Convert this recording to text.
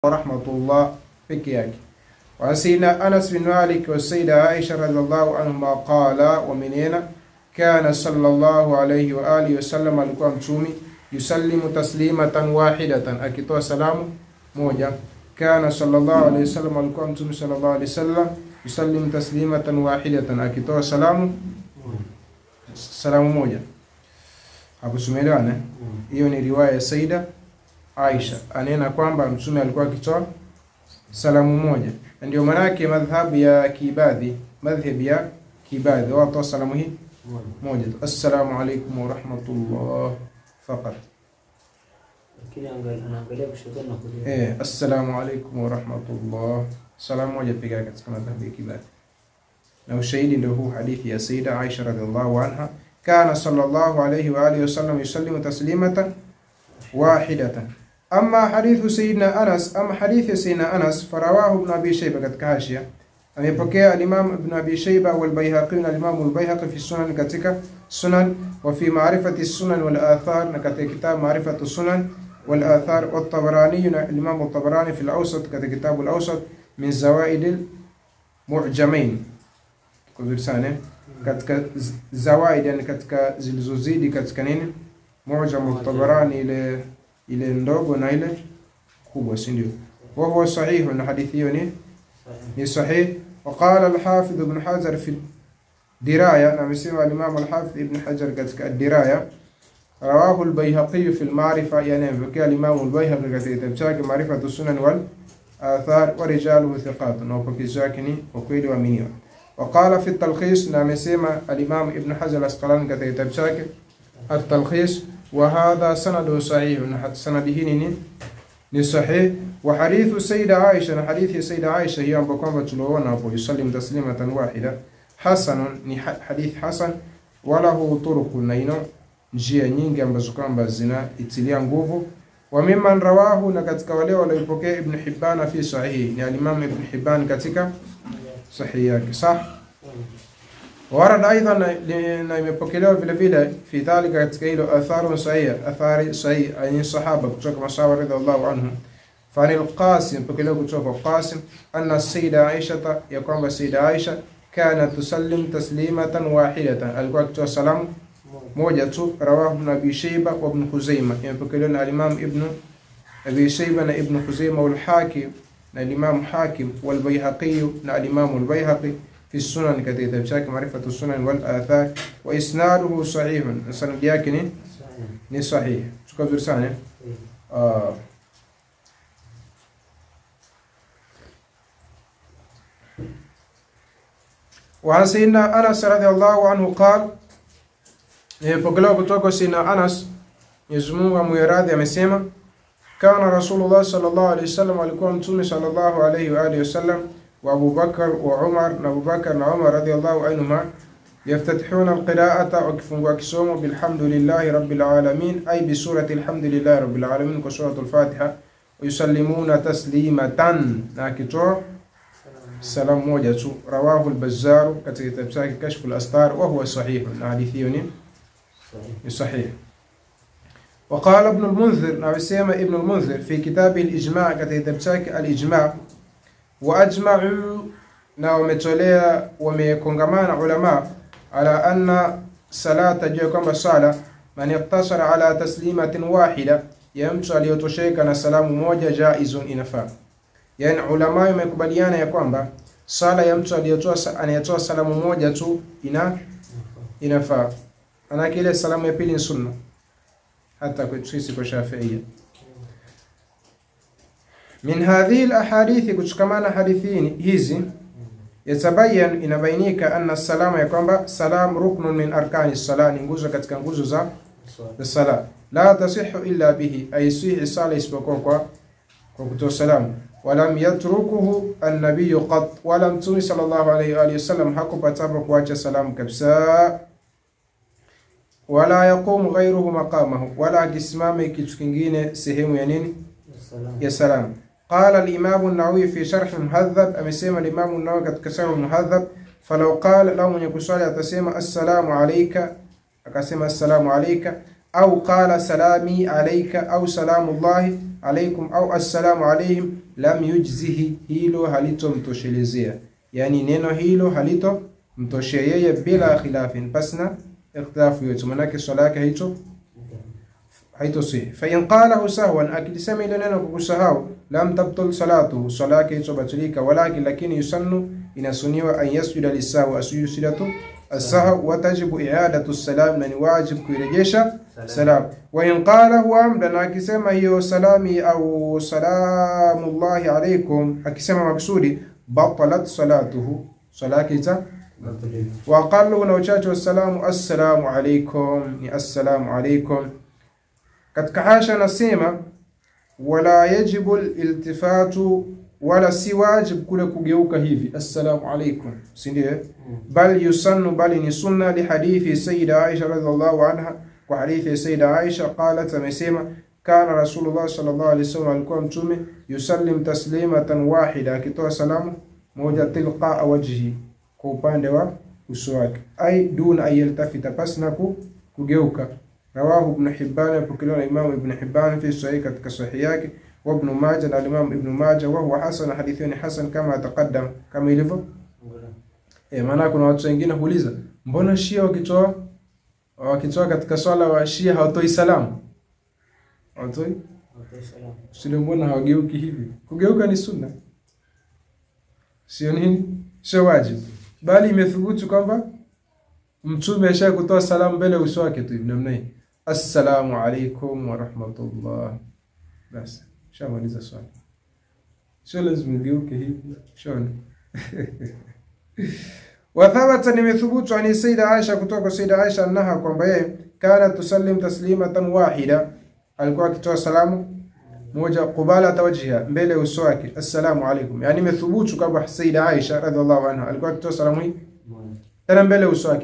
ورحمة الله فيك. وعن سيدنا أنس بن مالك والسيدة عائشة رضي الله عنهما قال ومنين كان صلى الله عليه وآله وسلم alikuwa mtume yusallimu taslimatan wahidatan akitoa salamu moja. Kana sallallahu alayhi wasallam alikuwa mtume sallallahu alayhi wasallam yusallimu taslimatan wahidatan akitoa salamu moja. Hapo tumeelewana. Hiyo ni riwaya ya Saida Aisha anena kwamba mtume alikuwa akitoa salamu moja. Ndio maana yake madhhabu ya Kibadhi watoa salamu hii moja. Assalamu alaykum wa rahmatullah faqat. Lakini anaangalia kushoto na kulia. Assalamu alaykum wa rahmatullah. Salamu moja pekee katika madhhabu ya Kibadhi. Na ushahidi ndio huu hadithi ya Saida Aisha radhiallahu anha, kana sallallahu alayhi wa alihi wasallam yusallimu taslimatan wahidatan. Amma hadithu Sayyidina Anas, ama hadithi Sayyidina Anas farawahu ibn Abi Shayba katika hashia. Amepokea al-Imam ibn Abi Shayba wal Bayhaqi na al-Imam al-Bayhaqi fi sunan katika sunan wa fi ma'rifati sunan wal athar na katika kitab ma'rifatu sunan wal athar wa at-Tabarani na al-Imam at-Tabarani fi al-Awsat katika kitab al-Awsat min zawaid al-mu'jamain. Kwa sana katika zawaid yani katika zilizozidi katika nini mu'jam at-Tabarani ile ndogo na ile kubwa, si ndio? Wa huwa sahih na hadithi hiyo ni sahih. وقال الحافظ ابن حجر في الدراية na amesema al-Imam al-Hafidh ibn Hajar katika ad-Diraya rawahu al-Bayhaqi fi al-Ma'rifa, yani amepokea al-Imam al-Bayhaqi katika kitabu chake Ma'rifatu Sunan wal Athar wa rijaluhu thiqat, na upokezi wake ni ukweli waaminiwa. وقال في التلخيص na amesema al-Imam ibn Hajar al-Asqalani katika kitabu chake at-Talkhis وهذا سند صحيح سنده ni sahih. Wa hadithu Sayyida Aisha na hadithi Sayyida Aisha hiyo ambayo kwamba tunaona hapo yusallim taslimatan wahida hasanun ni hadith hasan wala hu turuqun, na ino njia nyingi ambazo kwamba zina itilia nguvu. Wa mimman rawahu na katika wale waliopokea Ibn Hibban fi sahih ni al-Imam Ibn Hibban katika sahih yake sah. Warad aidan na imepokelewa vile vile fi dhalika katika hilo athari sahih ani sahaba kutoka masahaba radhiallahu anhum. Fani al-Qasim pokelewa kutoka Qasim anna Sayyida Aisha ya kwamba Sayyida Aisha kana tusallim taslimatan wahidatan, alikuwa akitoa salamu moja tu. Rawahu ibn Abi Shayba wa ibn Khuzaimah, imepokelewa na al-Imam ibn Abi Shayba na ibn Khuzaimah wal Hakim na al-Imam Hakim wal Bayhaqi na al-Imam al-Bayhaqi في السنن كتير بشاك معرفة السنن والآثار وإسناده صحيح، السند ياكني ني صحيح. شو كبر سنة وعن سيدنا أنس رضي الله عنه قال بقلوا بتوقع سيدنا أنس يزمو وميراث يمسيما كان رسول الله صلى الله عليه وسلم ولكم تومي صلى الله عليه وآله وسلم وأبو بكر وعمر أبو بكر وعمر رضي الله عنهما يفتتحون القراءة وكسوموا بالحمد لله رب العالمين، أي بسورة الحمد لله رب العالمين كسورة الفاتحة، ويسلمون تسليمة ناكتو سلام موجة. رواه البزار كتاب كشف الأستار وهو صحيح حديثي صحيح. وقال ابن المنذر نعم ابن المنذر في كتابه الإجماع كتاب الإجماع واجمعوا na wametolea wamekongamana ulama ala anna salata juu kwamba sala man yaktasara ala taslimatin wahida, ya mtu aliyotosheka na salamu moja jaizun inafaa. Yani ulama wamekubaliana ya kwamba sala ya mtu anayetoa salamu moja tu inafaa. Ana kile salamu ya pili ni sunna hata kwa sisi kwa Shafi'ia. Min hadhihi al-ahadith kuchukamana hadithini hizi yatabayan inabainika anna salama ya kwamba salam ruknun min arkani as-salah, ni nguzo katika nguzo za sala. La tasihhu illa bihi, aysihi sala isipokuwa kwa kutoa salamu. Walam yatrukuhu an-nabiy qat, wala mtume sallallahu alayhi wa sallam hakupata kuacha salamu kabisa. Wala yaqumu ghayruhu maqamahu, wala akisimama kitu kingine sehemu ya nini ya salamu. قال الإمام النووي في شرح المهذب أمسيما الإمام النووي قد كسر المهذب فلو قال لو من يكسر أتسيما السلام عليك أكسيما السلام عليك أو قال سلامي عليك أو سلام الله alaykum au assalamu alayhim lam yujzihi, hilo halitomtoshelezea, yani neno hilo halitomtoshea yeye bila khilafin, pasna ikhtilafu yote, manake swala yake haitosihi. Fa in qalahu sahwan, akisema ile neno kukusahau, lam tabtul salatu, swala yake haitobatilika, walakin lakini yusannu, inasuniwa an yasjuda lisahwi, asujudatu as-sahw, wa tajibu i'adatu as-salam, na ni wajib kuirejesha salam. Wa in qalahu amdan, akisema hiyo salami au salamullahi alaykum, akisema maksudi, batalat salatuhu, salati ita wa qallu, na uchache wassalamu assalamu alaykum, ni assalamu alaykum. Katika hasha nasema wala yajibu iltifatu, wala si wajib kule kugeuka hivi assalamu alaykum, si ndio? Bal yusannu, bali ni sunna, li hadithi sayyida Aisha radhiallahu anha, kwa hadithi sayyida Aisha qalat, amesema kana Rasulullah sallallahu alayhi wasallam, alikuwa mtume yusallim taslimatan wahida, akitoa salamu moja, tilqa wajhi, kwa upande wa uso wake, ay duna ay yaltafita, pasna kugeuka. Rawahu Ibn Hibban, pokelewa Imam Ibn Hibban fi sahih, katika sahih yake, wa Ibn Majah, na Imam Ibn Majah, wa huwa hasan, hadithuni hasan kama taqaddam, kama ilivyo. Maana kuna watu wengine huuliza, mbona Shia wakitoa katika swala wa Shia hawatoi salamu? Hawatoi salamu. Sio, mbona hawageuki hivi? Kugeuka ni sunna, sio nini? Sio wajibu, bali imethubutu kwamba mtume asha kutoa salamu mbele uso wake tu namna hii, assalamu alaykum wa rahmatullah, basi shamaliza swali, sio lazima ugeuke hivi. Shona wa thabata, nimethubutu ani sayyida Aisha, kutoka sayyida Aisha annaha, kwamba yeye kana tusallim taslimatan wahida, alikuwa akitoa salamu moja, qubala tawajhiha, mbele uso wake, assalamu alaykum. Yani imethubutu kwamba sayyida Aisha radhiallahu anha alikuwa akitoa salamu hii tena mbele uso wake.